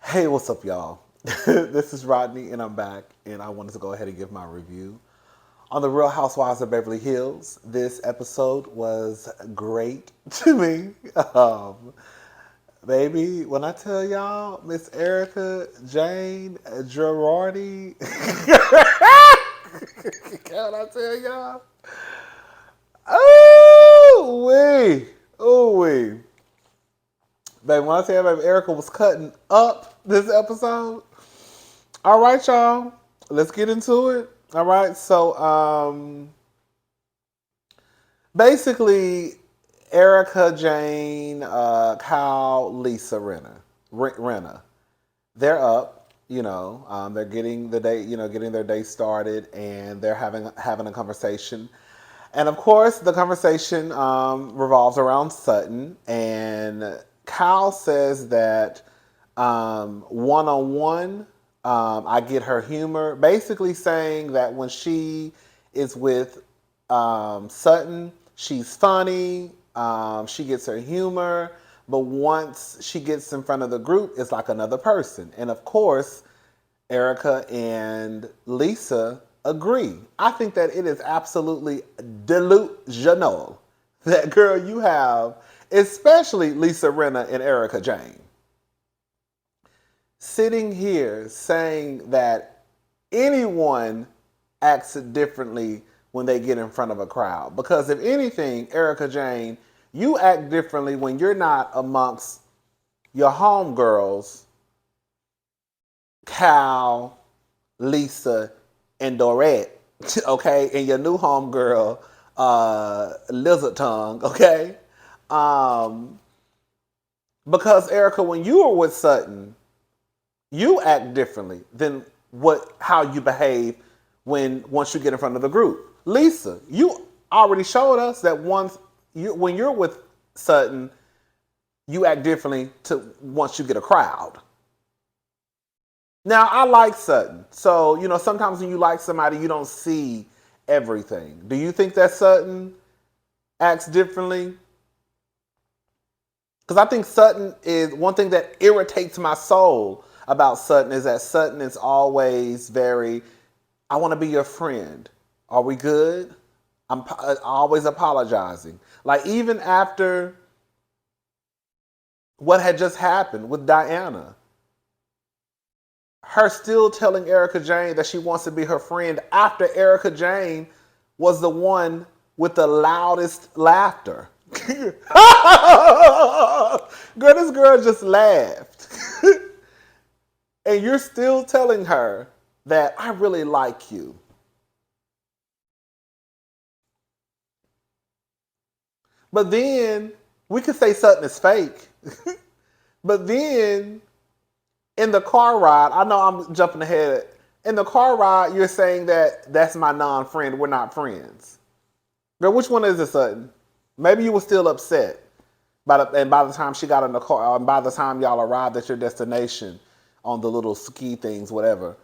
Hey, what's up, y'all? This is Rodney, and I'm back, and I wanted to go ahead and give my review on the Real Housewives of Beverly Hills. This episode was great to me. Baby, when I tell y'all, Miss Erika, Jane, Girardi, can I tell y'all? Oh, wee, oh, wee. Baby, when I tell you, baby, Erika was cutting up this episode. All right, y'all. Let's get into it. All right. So, basically, Erica, Jane, Kyle, Lisa, Renna. They're up. They're getting the day. Getting their day started, and they're having a conversation. And of course, the conversation revolves around Sutton. And Kyle says that one on one, I get her humor. Basically, saying that when she is with Sutton, she's funny, she gets her humor. But once she gets in front of the group, it's like another person. And of course, Erica and Lisa agree. I think that it is absolutely delusional that girl you have, especially Lisa Rinna and Erica Jane, sitting here saying that anyone acts differently when they get in front of a crowd. Because if anything, Erica Jane, you act differently when you're not amongst your homegirls, Cal, Lisa, and Dorit, okay, and your new homegirl, Lizard Tongue, okay? Um, because Erica, when you were with Sutton, you act differently than how you behave once you get in front of the group. Lisa, you already showed us that when you're with Sutton, you act differently to once you get a crowd. Now, I like Sutton. So, sometimes when you like somebody, you don't see everything. Do you think that Sutton acts differently? Because I think Sutton is one thing that irritates my soul about Sutton is that Sutton is always very, I want to be your friend. Are we good? I'm always apologizing. Like, even after what had just happened with Diana, her still telling Erica Jane that she wants to be her friend after Erica Jane was the one with the loudest laughter. Girl, this girl just laughed. And you're still telling her that I really like you. But then we could say Sutton is fake. But then in the car ride, I know I'm jumping ahead. In the car ride, you're saying that that's my non-friend. We're not friends. Girl, which one is it, Sutton? Maybe you were still upset. And by the time she got in the car, and by the time y'all arrived at your destination on the little ski things, whatever,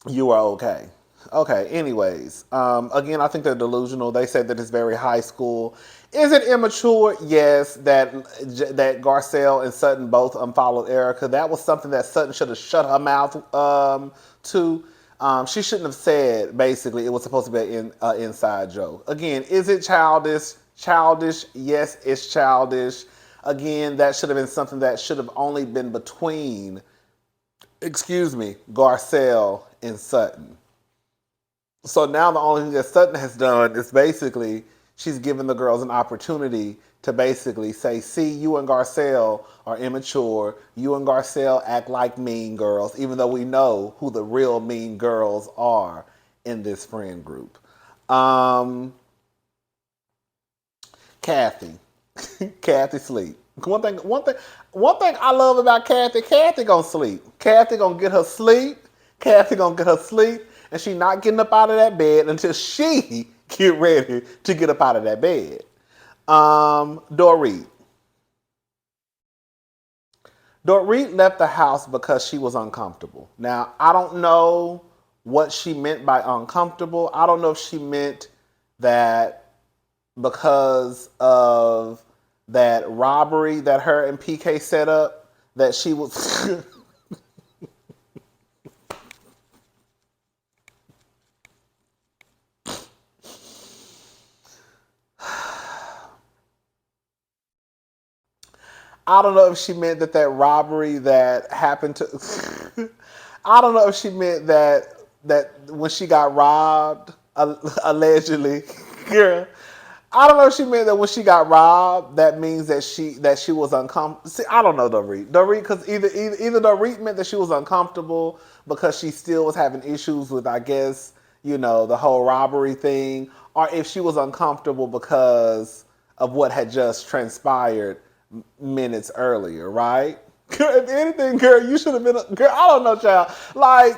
you were okay. Okay, anyways. Again, I think they're delusional. They said that it's very high school. Is it immature? Yes, that Garcelle and Sutton both unfollowed Erica. That was something that Sutton should have shut her mouth to. She shouldn't have said, basically, it was supposed to be an inside joke. Again, is it childish? Childish? Yes, it's childish. Again, that should have been something that should have only been between, Garcelle and Sutton. So now the only thing that Sutton has done is basically she's given the girls an opportunity to basically say, see, you and Garcelle are immature. You and Garcelle act like mean girls, even though we know who the real mean girls are in this friend group. Kathy. Kathy sleep. One thing I love about Kathy gonna sleep. Kathy gonna get her sleep. Kathy gonna get her sleep. And she not getting up out of that bed until she get ready to get up out of that bed. Dorit. Dorit left the house because she was uncomfortable. Now, I don't know what she meant by uncomfortable. I don't know if she meant that because of that robbery that her and PK set up, that she was I don't know if she meant that robbery that happened to. I don't know if she meant that when she got robbed, allegedly, girl. I don't know if she meant that when she got robbed, that means that she was uncomfortable. See, I don't know Dorit, because either Dorit meant that she was uncomfortable because she still was having issues with, I guess, the whole robbery thing, or if she was uncomfortable because of what had just transpired minutes earlier, right? If anything, girl, you should have been. Girl, I don't know, child. Like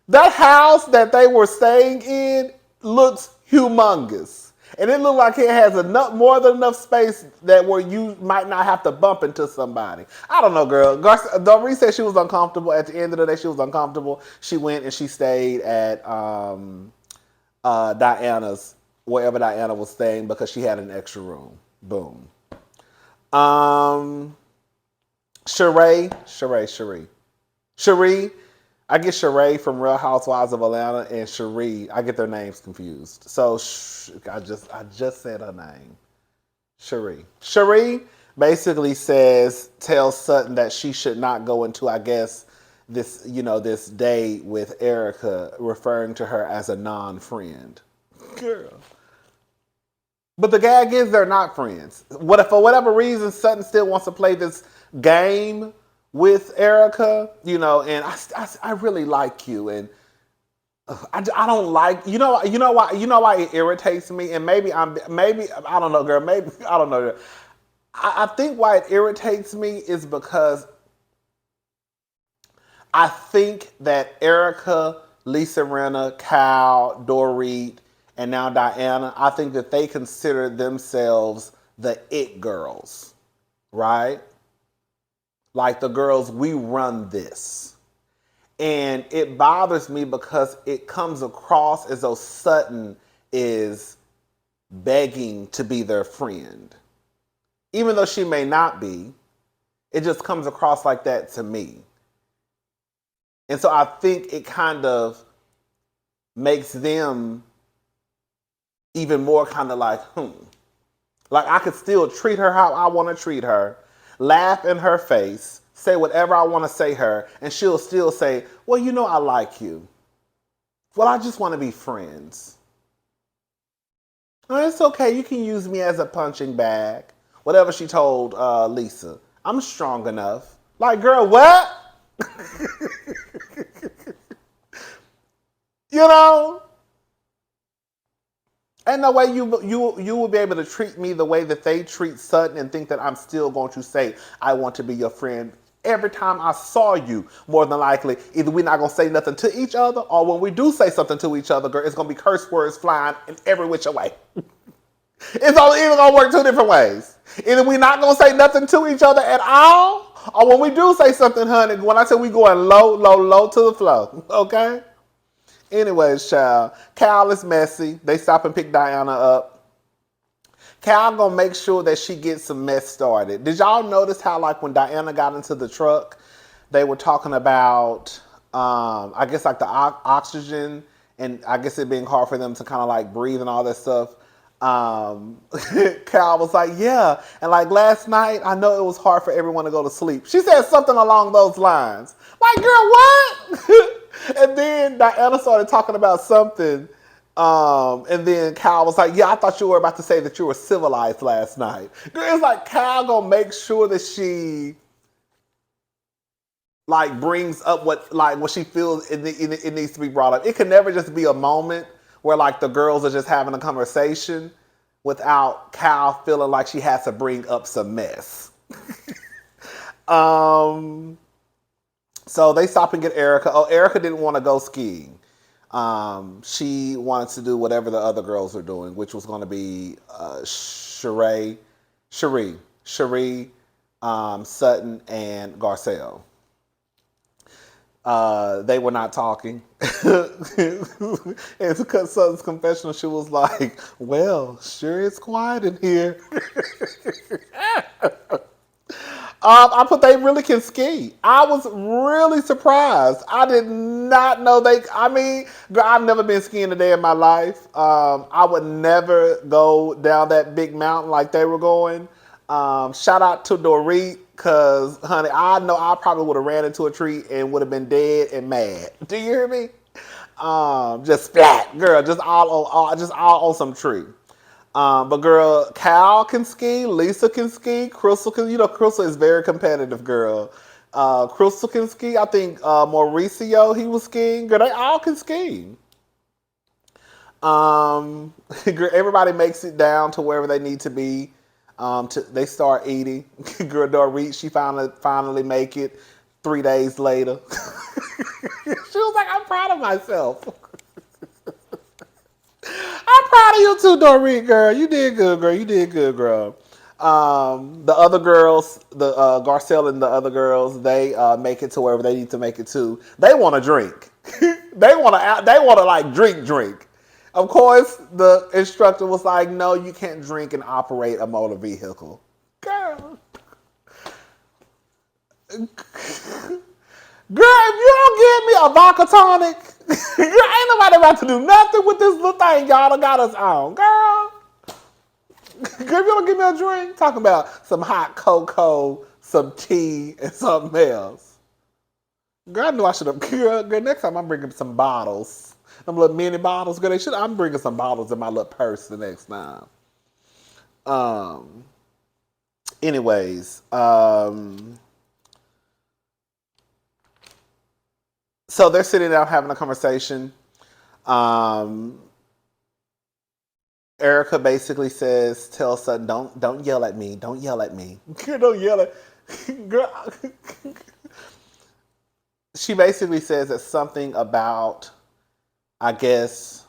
that house that they were staying in looks humongous, and it looked like it has enough, more than enough space that where you might not have to bump into somebody. I don't know, girl. Dorit said she was uncomfortable. At the end of the day, she was uncomfortable. She went and she stayed at Diana's, wherever Diana was staying, because she had an extra room. Boom. Sheree. I get Sheree from Real Housewives of Atlanta and Sheree. I get their names confused. So I just said her name. Sheree. Sheree basically tells Sutton that she should not go into, I guess, this date with Erika, referring to her as a non-friend. Girl. But the gag is they're not friends. What if for whatever reason Sutton still wants to play this game with Erika, and I really like you, and I don't like why it irritates me, and maybe I don't know, girl, maybe I don't know. I think why it irritates me is because I think that Erika, Lisa Rinna, Cal, Dorit, and now Diana, I think that they consider themselves the it girls, right? Like the girls, we run this. And it bothers me because it comes across as though Sutton is begging to be their friend. Even though she may not be, it just comes across like that to me. And so I think it kind of makes them even more kind of like, Like I could still treat her how I want to treat her, laugh in her face, say whatever I want to say her, and she'll still say, well, I like you. Well, I just want to be friends. Oh, it's okay. You can use me as a punching bag. Whatever she told Lisa. I'm strong enough. Like, girl, what? Ain't no way you will be able to treat me the way that they treat Sutton and think that I'm still going to say I want to be your friend. Every time I saw you, more than likely, either we're not going to say nothing to each other, or when we do say something to each other, girl, it's going to be curse words flying in every which way. It's either going to work two different ways. Either we're not going to say nothing to each other at all, or when we do say something, honey, when I say we going low, low, low to the flow, okay? Anyways, child, Cal is messy. They stop and pick Diana up. Cal gonna make sure that she gets some mess started. Did y'all notice how, like, when Diana got into the truck, they were talking about, I guess, like the oxygen, and I guess it being hard for them to kind of like breathe and all that stuff. Cal was like, yeah, and like last night, I know it was hard for everyone to go to sleep. She said something along those lines. Like, girl, what? And then Diana started talking about something, and then Cal was like, yeah, I thought you were about to say that you were civilized last night. Girl, it's like Cal gonna make sure that she like brings up what she feels it needs to be brought up. It can never just be a moment where like the girls are just having a conversation without Cal feeling like she has to bring up some mess. So they stop and get Erika. Oh, Erika didn't want to go skiing. She wanted to do whatever the other girls were doing, which was going to be Sheree, Sutton, and Garcelle. They were not talking. And to cut Sutton's confessional, she was like, well, sure it's quiet in here. I put they really can ski. I was really surprised. I did not know I've never been skiing a day in my life. I would never go down that big mountain like they were going. Shout out to Dorit. Cause, honey, I know I probably would have ran into a tree and would have been dead and mad. Do you hear me? Just splat, girl, just all on some tree. But girl, Cal can ski, Lisa can ski, Crystal can. You know, Crystal is very competitive, girl. Crystal can ski. I think Mauricio, he was skiing. Girl, they all can ski. Everybody makes it down to wherever they need to be. They start eating. Girl, Dorit, she finally make it 3 days later. She was like, I'm proud of myself. I'm proud of you too, Dorit, girl. You did good, girl. You did good, girl. The other girls, the Garcelle and the other girls, they make it to wherever they need to make it to. They want to drink. They want to like drink. Of course, the instructor was like, "No, you can't drink and operate a motor vehicle." Girl, if you don't give me a vodka tonic, ain't nobody about to do nothing with this little thing y'all done got us on, girl. Girl, if you don't give me a drink, talking about some hot cocoa, some tea, and something else. Girl, I knew I should have. Girl, next time I'm bringing some bottles. Them little mini bottles. Girl, I'm bringing some bottles in my little purse the next time. Anyways, so they're sitting down having a conversation. Erika basically tells Sutton, don't yell at me. Don't yell at me. Don't yell at girl. She basically says that something about, I guess,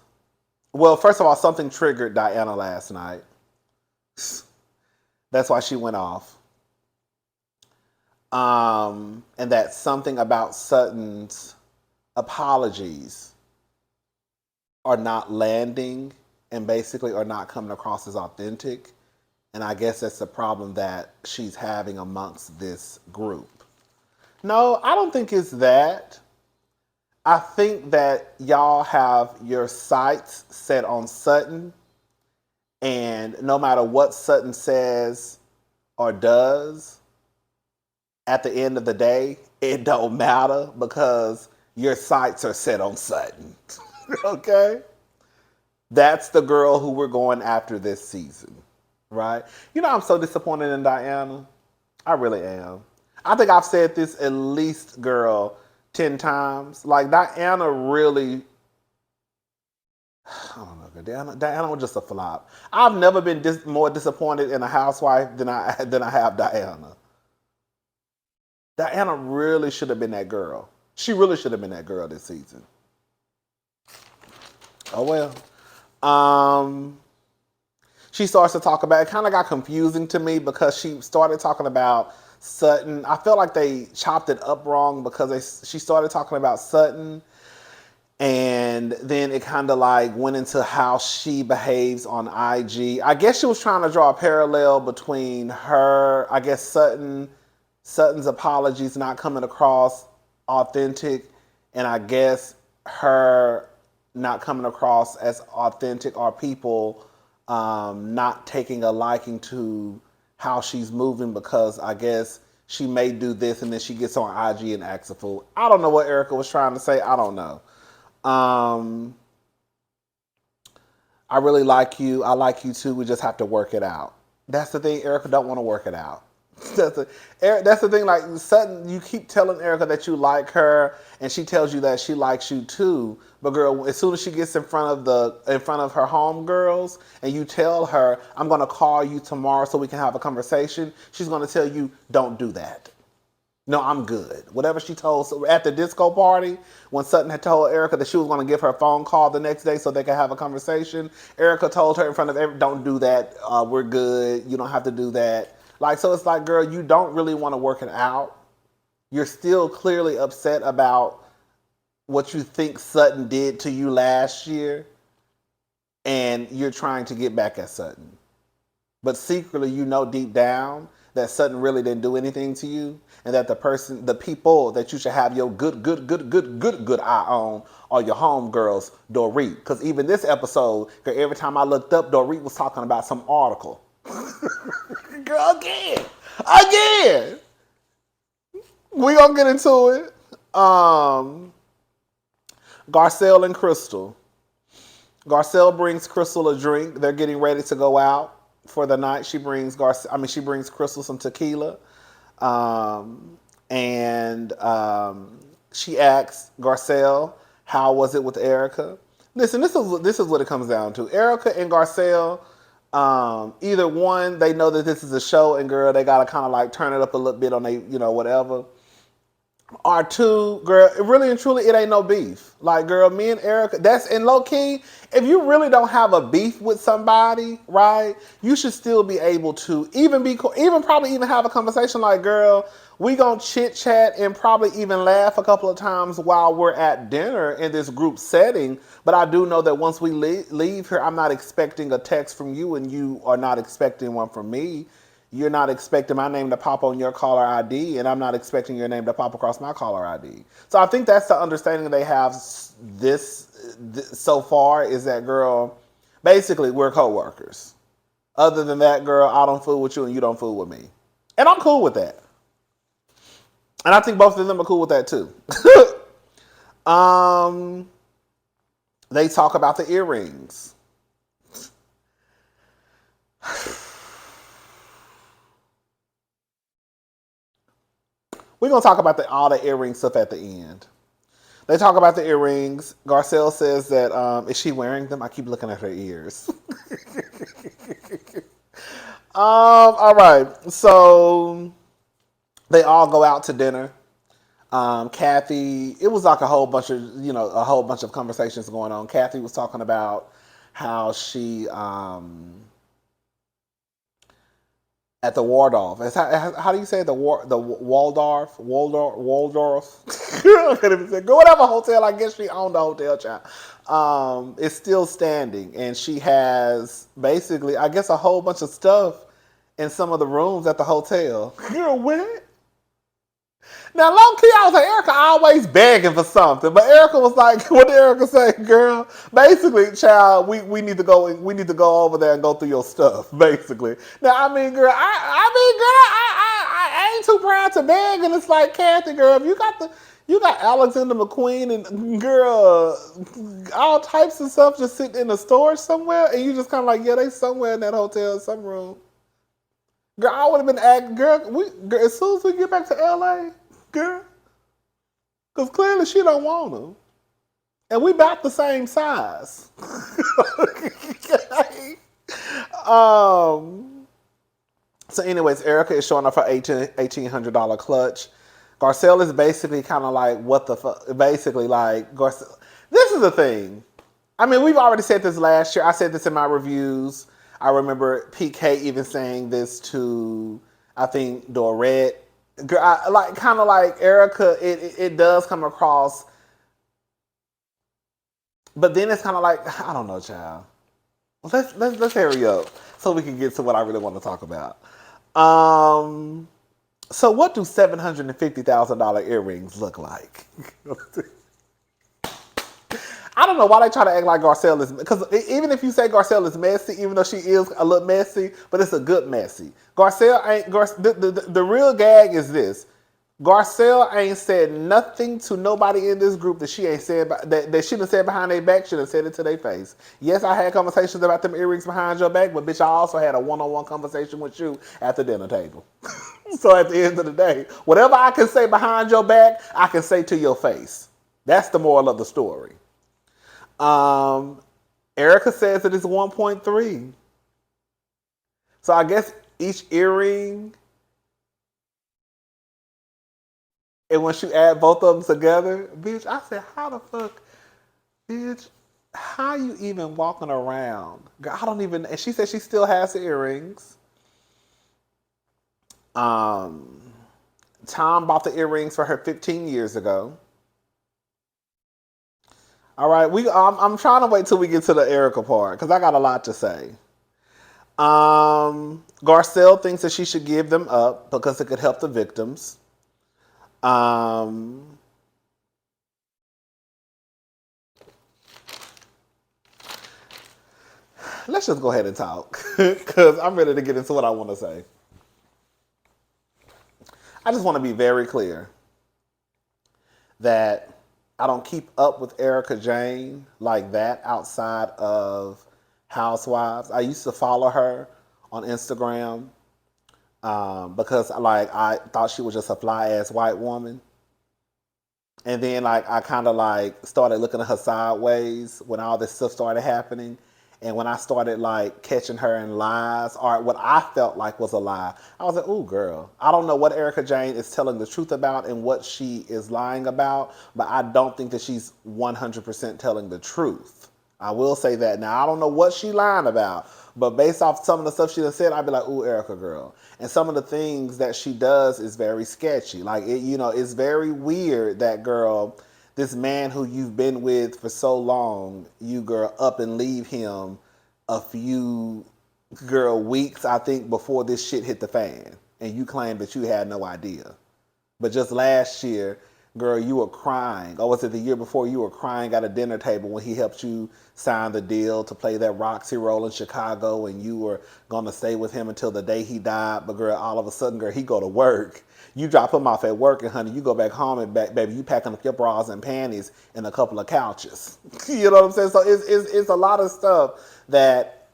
well, first of all, something triggered Diana last night. That's why she went off. And that something about Sutton's apologies are not landing and basically are not coming across as authentic. And I guess that's the problem that she's having amongst this group. No, I don't think it's that. I think that y'all have your sights set on Sutton, and no matter what Sutton says or does, at the end of the day, it don't matter because your sights are set on Sutton. Okay? That's the girl who we're going after this season, right? You know, I'm so disappointed in Diana. I really am. I think I've said this at least, girl, 10 times. Like, Diana really, I don't know, Diana was just a flop. I've never been more disappointed in a housewife than I have Diana. Diana really should have been that girl. She really should have been that girl this season. Oh well. She starts to talk about, it kind of got confusing to me because she started talking about Sutton. I felt like they chopped it up wrong because she started talking about Sutton, and then it kind of like went into how she behaves on IG. I guess she was trying to draw a parallel between her, I guess Sutton's apologies not coming across authentic, and I guess her not coming across as authentic, or people not taking a liking to how she's moving because I guess she may do this and then she gets on IG and acts a fool. I don't know what Erika was trying to say. I don't know. I really like you. I like you too. We just have to work it out. That's the thing. Erika don't want to work it out. That's the thing. Like Sutton, you keep telling Erika that you like her, and she tells you that she likes you too. But girl, as soon as she gets in front of her homegirls, and you tell her, "I'm gonna call you tomorrow so we can have a conversation," she's gonna tell you, "Don't do that. No, I'm good." Whatever she told at the disco party, when Sutton had told Erika that she was going to give her a phone call the next day so they could have a conversation, Erika told her in front of everyone, "Don't do that. We're good. You don't have to do that." Like, so it's like, girl, you don't really want to work it out. You're still clearly upset about what you think Sutton did to you last year, and you're trying to get back at Sutton. But secretly, you know deep down that Sutton really didn't do anything to you, and that the people that you should have your good eye on are your homegirls, Dorit. Because even this episode, every time I looked up, Dorit was talking about some article. Girl, again. We gonna get into it. Garcelle and Crystal. Garcelle brings Crystal a drink. They're getting ready to go out for the night. She brings Crystal some tequila. And she asks Garcelle, how was it with Erika? Listen, this is what it comes down to. Erika and Garcelle, either one, they know that this is a show, and girl, they gotta kind of like turn it up a little bit on they, whatever. Or two, girl, really and truly, it ain't no beef. Like, girl, me and Erika, that's in low key. If you really don't have a beef with somebody, right, you should still be able to even probably even have a conversation like, girl, we gonna chit chat and probably even laugh a couple of times while we're at dinner in this group setting. But I do know that once we leave here, I'm not expecting a text from you, and you are not expecting one from me. You're not expecting my name to pop on your caller ID, and I'm not expecting your name to pop across my caller ID. So I think that's the understanding they have this so far, is that, girl, basically we're co-workers. Other than that, girl, I don't fool with you and you don't fool with me. And I'm cool with that. And I think both of them are cool with that too. They talk about the earrings. We're going to talk about all the earring stuff at the end. They talk about the earrings. Garcelle says that, is she wearing them? I keep looking at her ears. All right. So they all go out to dinner. Kathy, it was like a whole bunch of conversations going on. Kathy was talking about how she, at the Waldorf. How do you say the Waldorf? I can't even say. Go whatever hotel. I guess she owned the hotel, child. It's still standing, and she has basically, I guess, a whole bunch of stuff in some of the rooms at the hotel. Girl, what? Now, low key, I was like, Erika always begging for something, but Erika was like, what did Erika say, girl? Basically, child, we need to go over there and go through your stuff, basically. Now, I mean, girl, I ain't too proud to beg, and it's like, Kathy, girl, if you got Alexander McQueen and, girl, all types of stuff just sitting in a storage somewhere, and you just kind of like, yeah, they somewhere in that hotel, some room. Girl, I would have been acting, girl, as soon as we get back to LA, girl, because clearly she don't want them. And we about the same size. So anyways, Erika is showing off her $1,800 clutch. Garcelle is basically kind of like, what the fuck? Basically like, Garcelle. This is the thing. I mean, we've already said this last year. I said this in my reviews. I remember PK even saying this to, I think, Dorit. Kind of like Erika, it does come across, but then it's kind of like, I don't know, child. Let's hurry up so we can get to what I really want to talk about. So what do $750,000 earrings look like? I don't know why they try to act like Garcelle is, because even if you say Garcelle is messy, even though she is a little messy, but it's a good messy. Garcelle ain't, the real gag is this. Garcelle ain't said nothing to nobody in this group that she ain't said, that she done said behind their back, she done said it to their face. Yes, I had conversations about them earrings behind your back, but bitch, I also had a one-on-one conversation with you at the dinner table. So at the end of the day, whatever I can say behind your back, I can say to your face. That's the moral of the story. Erika says that it's 1.3. So I guess each earring, and once you add both of them together, bitch, I said, how the fuck, bitch, how you even walking around? Girl, I don't even, and she said she still has the earrings. Tom bought the earrings for her 15 years ago. All right, I'm trying to wait till we get to the Erika part because I got a lot to say. Garcelle thinks that she should give them up because it could help the victims. Let's just go ahead and talk because I'm ready to get into what I want to say. I just want to be very clear. that I don't keep up with Erika Jane like that outside of Housewives. I used to follow her on Instagram because like I thought she was just a fly ass white woman. And then like I kind of like started looking at her sideways when all this stuff started happening. And when I started like catching her in lies, or what I felt like was a lie, I was like, "Ooh, girl, I don't know what Erika Jane is telling the truth about and what she is lying about, but I don't think that she's 100% telling the truth." I will say that. Now I don't know what she lying about, but based off some of the stuff she done said, I'd be like, "Ooh, Erika, girl." And some of the things that she does is very sketchy. Like it, it's very weird that girl. This man who you've been with for so long, you girl up and leave him a few weeks, I think, before this shit hit the fan. And you claim that you had no idea. But just last year, girl, you were crying. Or was it the year before you were crying at a dinner table when he helped you sign the deal to play that Roxy role in Chicago and you were going to stay with him until the day he died. But girl, all of a sudden, girl, he go to work. You drop him off at work and honey, you go back home and baby, you packing up your bras and panties and a couple of couches. You know what I'm saying? So it's a lot of stuff that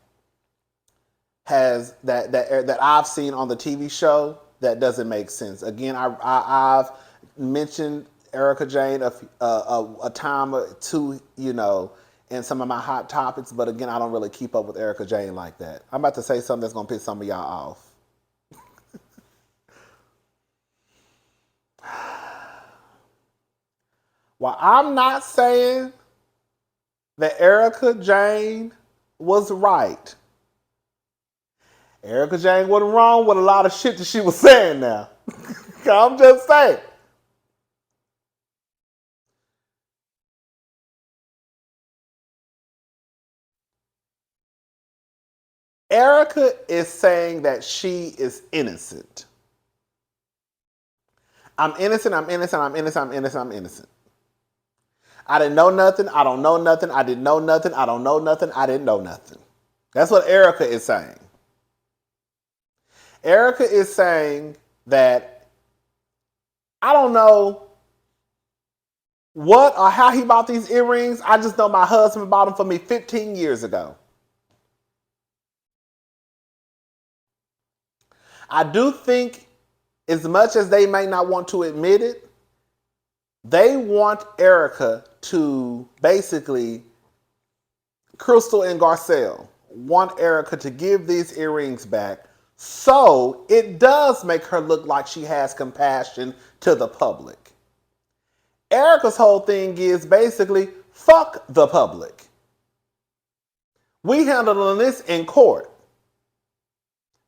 that I've seen on the TV show that doesn't make sense. Again, I've mentioned Erika Jane a time or two, in some of my hot topics, but again, I don't really keep up with Erika Jane like that. I'm about to say something that's gonna piss some of y'all off. Well, I'm not saying that Erika Jane was right. Erika Jane wasn't wrong with a lot of shit that she was saying now. I'm just saying. Erika is saying that she is innocent. I'm innocent, I'm innocent, I'm innocent, I'm innocent, I'm innocent. I didn't know nothing, I don't know nothing, I didn't know nothing, I don't know nothing, I didn't know nothing. That's what Erika is saying. Erika is saying that I don't know what or how he bought these earrings. I just know my husband bought them for me 15 years ago. I do think, as much as they may not want to admit it, they want Erika to basically, Crystal and Garcelle want Erika to give these earrings back so it does make her look like she has compassion to the public. Erika's whole thing is basically, fuck the public. We handling this in court.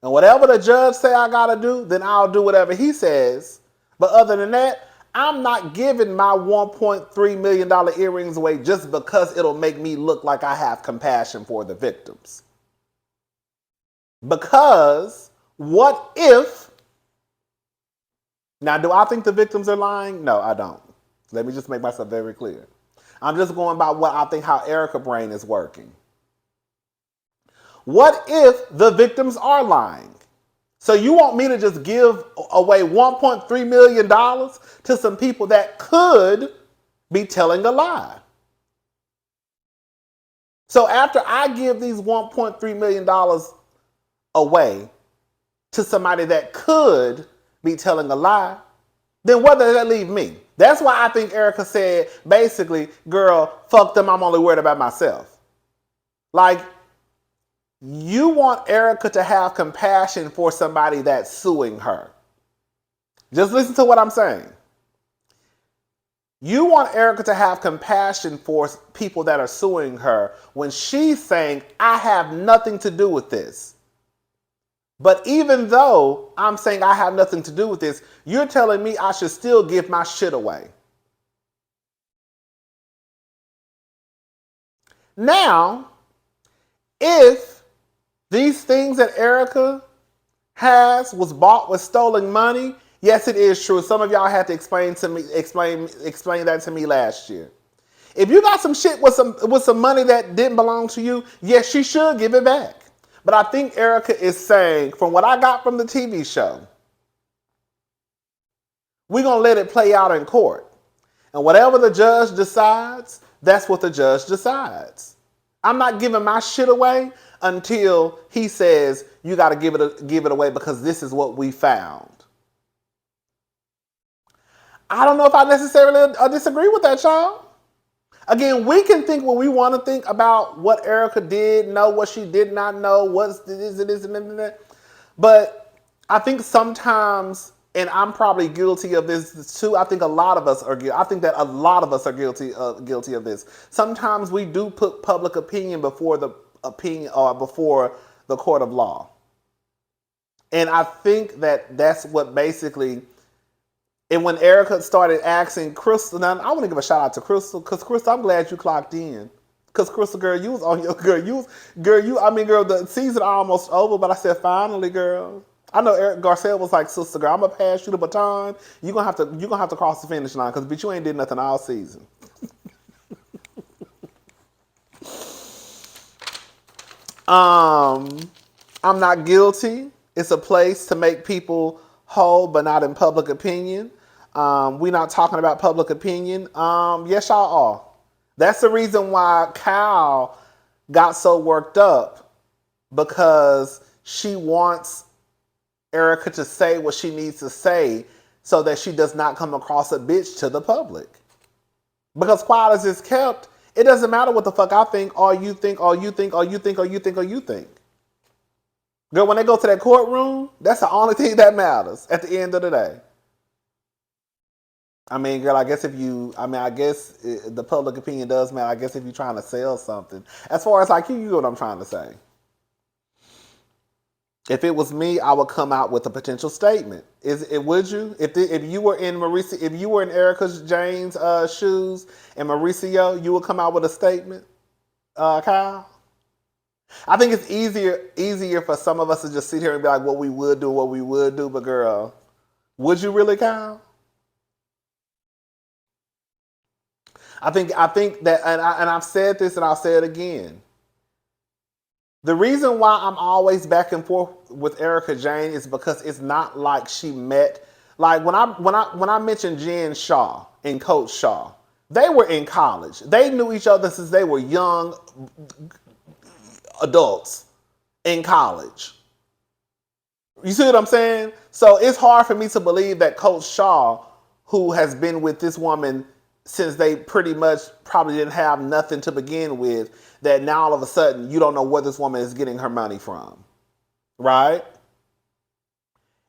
And whatever the judge say I gotta do, then I'll do whatever he says. But other than that, I'm not giving my $1.3 million earrings away just because it'll make me look like I have compassion for the victims. Because what if... Now, do I think the victims are lying? No, I don't. Let me just make myself very clear. I'm just going by what I think how Erika brain is working. What if the victims are lying? So you want me to just give away $1.3 million to some people that could be telling a lie? So after I give these $1.3 million away to somebody that could be telling a lie, then where does that leave me? That's why I think Erika said, basically, girl, fuck them, I'm only worried about myself. Like, you want Erika to have compassion for somebody that's suing her. Just listen to what I'm saying. You want Erika to have compassion for people that are suing her when she's saying, I have nothing to do with this. But even though I'm saying I have nothing to do with this, you're telling me I should still give my shit away. Now, if these things that Erika has was bought with stolen money, yes, it is true. Some of y'all had to explain that to me last year. If you got some shit with some money that didn't belong to you, yes, she should give it back. But I think Erika is saying, from what I got from the TV show, we're going to let it play out in court. And whatever the judge decides, that's what the judge decides. I'm not giving my shit away until he says you got to give it away because this is what we found. I don't know if I necessarily disagree with that, y'all. Again, we can think what we want to think about what Erika did, know what she did not know, what's this and that. But I think sometimes, and I'm probably guilty of this too. I think a lot of us are guilty. I think that a lot of us are guilty of this. Sometimes we do put public opinion before the opinion or before the court of law, and I think that that's what basically. And when Erika started asking Crystal, now I want to give a shout out to Crystal, because Crystal, I'm glad you clocked in. Because Crystal, girl, you was on your girl, the season almost over, but I said finally, girl. I know Garcelle was like, sister girl, I'm gonna pass you the baton. You're gonna have to cross the finish line, because bitch, you ain't did nothing all season. I'm not guilty. It's a place to make people whole, but not in public opinion. We're not talking about public opinion. Yes, y'all are. That's the reason why Kyle got so worked up, because she wants Erika to say what she needs to say so that she does not come across a bitch to the public. Because quiet as it's kept, it doesn't matter what the fuck I think, or you think, or you think, or you think, or you think, or you think. Girl, when they go to that courtroom, that's the only thing that matters at the end of the day. I mean, girl, I guess the public opinion does matter. I guess if you're trying to sell something. As far as like you know what I'm trying to say. If it was me, I would come out with a potential statement. Would you? If you were in Erika Jane's shoes and Mauricio, you would come out with a statement, Kyle? I think it's easier for some of us to just sit here and be like, what we would do, but girl, would you really, Kyle? I think that, and I've said this and I'll say it again. The reason why I'm always back and forth with Erika Jane is because it's not like she met, like when I mentioned Jen Shaw and Coach Shaw, they were in college. They knew each other since they were young adults in college. You see what I'm saying? So it's hard for me to believe that Coach Shaw, who has been with this woman since they pretty much probably didn't have nothing to begin with, that now all of a sudden you don't know where this woman is getting her money from. Right?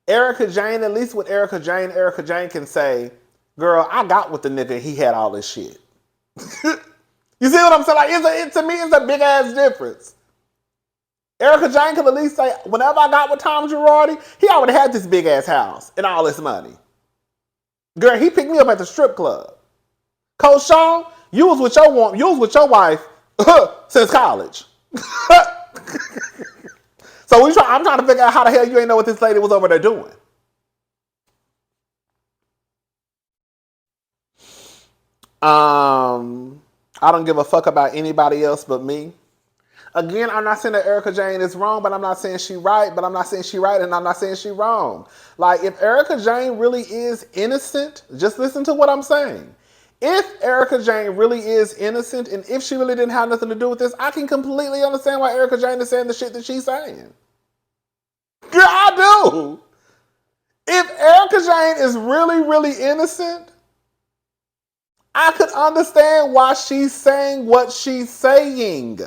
Erika Jane, at least with Erika Jane can say, girl, I got with the nigga, he had all this shit. You see what I'm saying? Like, to me, it's a big ass difference. Erika Jane could at least say, whenever I got with Tom Girardi, he already had this big ass house and all this money. Girl, he picked me up at the strip club. Coach Shaw, you was with your wife since college. So I'm trying to figure out how the hell you ain't know what this lady was over there doing. I don't give a fuck about anybody else but me. Again, I'm not saying that Erika Jane is wrong, but I'm not saying she right, but I'm not saying she right, and I'm not saying she wrong. Like, if Erika Jane really is innocent, just listen to what I'm saying. If Erika Jane really is innocent, and if she really didn't have nothing to do with this, I can completely understand why Erika Jane is saying the shit that she's saying. Yeah, I do. If Erika Jane is really, really innocent, I could understand why she's saying what she's saying.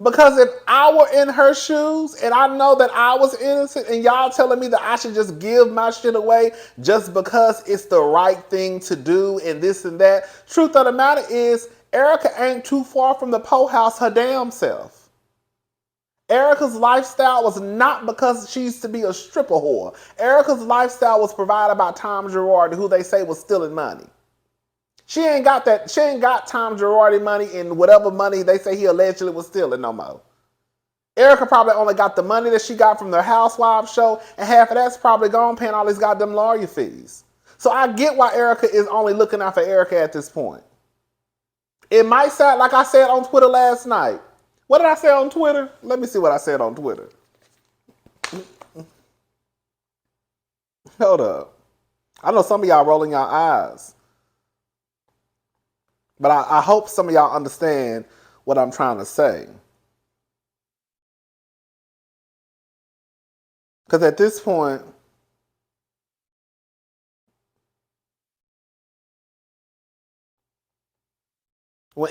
Because if I were in her shoes and I know that I was innocent and y'all telling me that I should just give my shit away just because it's the right thing to do and this and that, truth of the matter is Erika ain't too far from the po house her damn self. Erika's lifestyle was not because she used to be a stripper whore. Erika's lifestyle was provided by Tom Girardi, who they say was stealing money. She ain't got Tom Girardi money and whatever money they say he allegedly was stealing no more. Erika probably only got the money that she got from the Housewives show, and half of that's probably gone paying all these goddamn lawyer fees. So I get why Erika is only looking out for Erika at this point. It might sound like I said on Twitter last night. What did I say on Twitter? Let me see what I said on Twitter. Hold up. I know some of y'all rolling your eyes, but I hope some of y'all understand what I'm trying to say. Because at this point,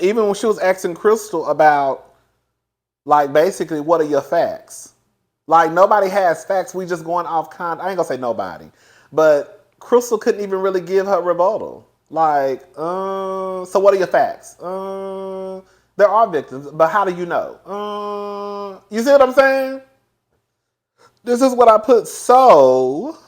even when she was asking Crystal about, like, basically, what are your facts? Like, nobody has facts. We just going off I ain't gonna say nobody, but Crystal couldn't even really give her rebuttal. Like, so what are your facts? There are victims, but how do you know? You see what I'm saying? This is what I put. So,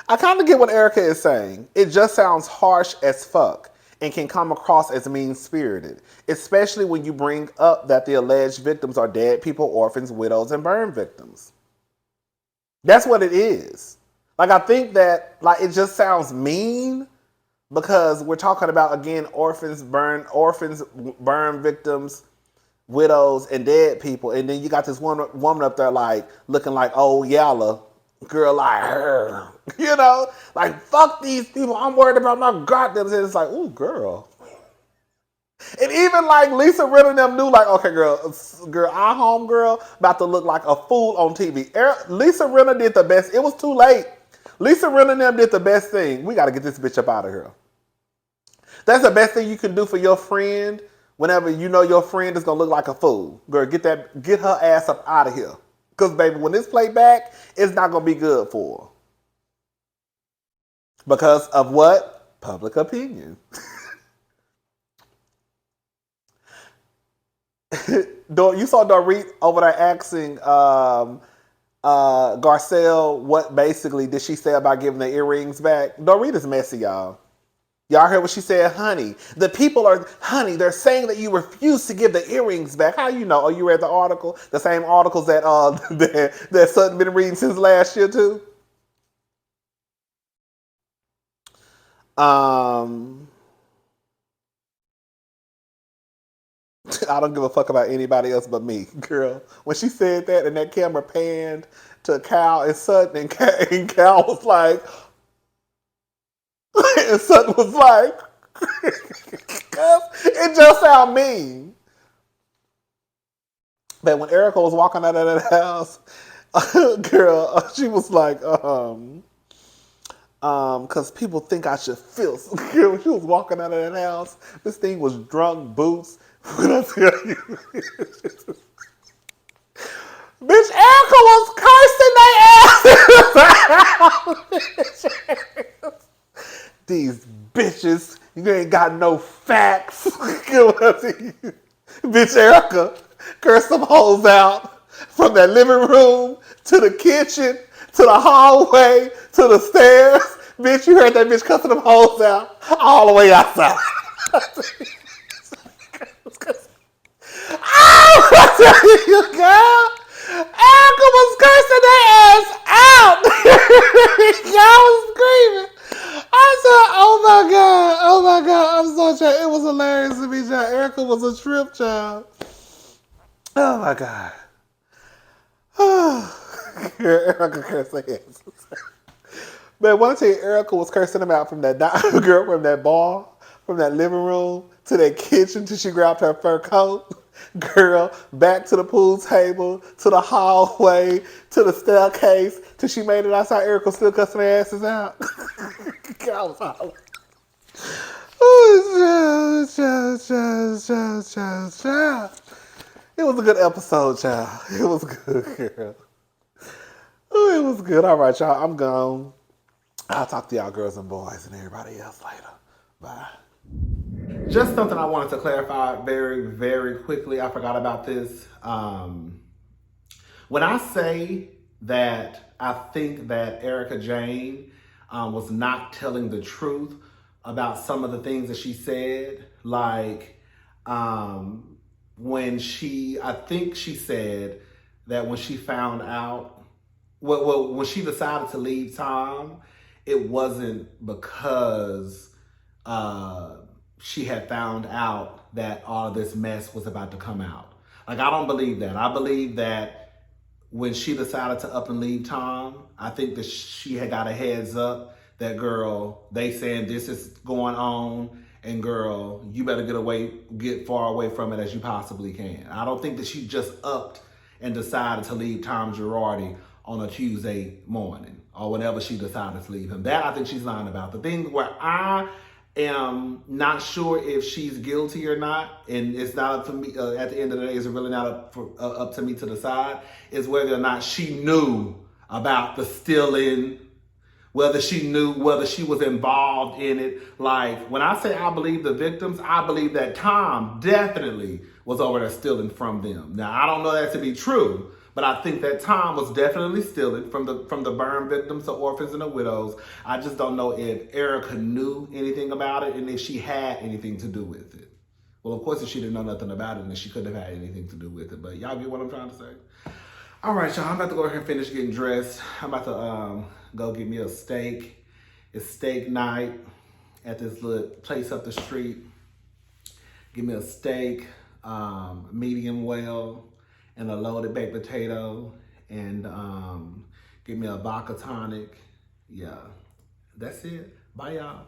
I kind of get what Erika is saying. It just sounds harsh as fuck and can come across as mean-spirited, especially when you bring up that the alleged victims are dead people, orphans, widows, and burn victims. That's what it is. Like, I think that, like, it just sounds mean because we're talking about, again, orphans, burn victims, widows, and dead people. And then you got this one woman up there, like, looking like old Yalla, girl, like her. You know? Like, fuck these people. I'm worried about my goddamn. And it's like, ooh, girl. And even like Lisa Rinna and them knew, like, okay, girl, our home girl about to look like a fool on TV. Lisa Rinna did the best. It was too late. Lisa Rinna and them did the best thing. We got to get this bitch up out of here. That's the best thing you can do for your friend whenever you know your friend is going to look like a fool. Girl, get her ass up out of here. Because, baby, when this play back, it's not going to be good for her. Because of what? Public opinion. You saw Dorit over there asking Garcelle what basically did she say about giving the earrings back. Dorit is messy, y'all. Y'all heard what she said? Honey, they're saying that you refuse to give the earrings back. How you know? Oh, you read the article? The same articles that that Sutton been reading since last year too? I don't give a fuck about anybody else but me, girl. When she said that and that camera panned to Cal and Sutton and Cal was like, and Sutton was like, it just sound mean. But when Erika was walking out of that house, girl, she was like, because people think I should feel. Girl, when she was walking out of that house, this thing was drunk boots. When I tell you, bitch, Erika was cursing their ass. These bitches, you ain't got no facts. Bitch, Erika cursed some hoes out from that living room to the kitchen to the hallway to the stairs. Bitch, you heard that bitch cussing them hoes out all the way outside. Oh, I tell you, girl, Erika was cursing their ass out. Y'all was screaming. I said, oh my God, I'm so sure. It was hilarious to me, child. Erika was a trip, child. Oh my God. Erika cursed their ass. Man, when I tell you, Erika was cursing them out from that girl, from that bar, from that living room to that kitchen till she grabbed her fur coat. Girl, back to the pool table, to the hallway, to the staircase, till she made it outside. Erika still cussing their asses out. I was hollering. Oh, child. It was a good episode, child. It was good, girl. Oh, it was good. All right, y'all. I'm gone. I'll talk to y'all girls and boys and everybody else later. Bye. Just something I wanted to clarify very, very quickly. I forgot about this. When I say that I think that Erika Jayne was not telling the truth about some of the things that she said, like when I think she said that when she found out, when she decided to leave Tom, it wasn't because she had found out that all this mess was about to come out. Like, I don't believe that. I believe that when she decided to up and leave Tom, I think that she had got a heads up that, girl, they saying this is going on, and girl, you better get far away from it as you possibly can. I don't think that she just upped and decided to leave Tom Girardi on a Tuesday morning or whenever she decided to leave him. That I think she's lying about. The thing where I am not sure if she's guilty or not, and it's not up to me, at the end of the day, it's really not up to me to decide, is whether or not she knew about the stealing, whether she was involved in it. Like, when I say I believe the victims, I believe that Tom definitely was over there stealing from them. Now, I don't know that to be true, but I think that Tom was definitely stealing from the burn victims, the orphans, and the widows. I just don't know if Erika knew anything about it and if she had anything to do with it. Well, of course, if she didn't know nothing about it, then she couldn't have had anything to do with it. But y'all get what I'm trying to say? All right, y'all, I'm about to go ahead and finish getting dressed. I'm about to go get me a steak. It's steak night at this little place up the street. Give me a steak, medium well, and a loaded baked potato, and give me a vodka tonic. Yeah, that's it. Bye, y'all.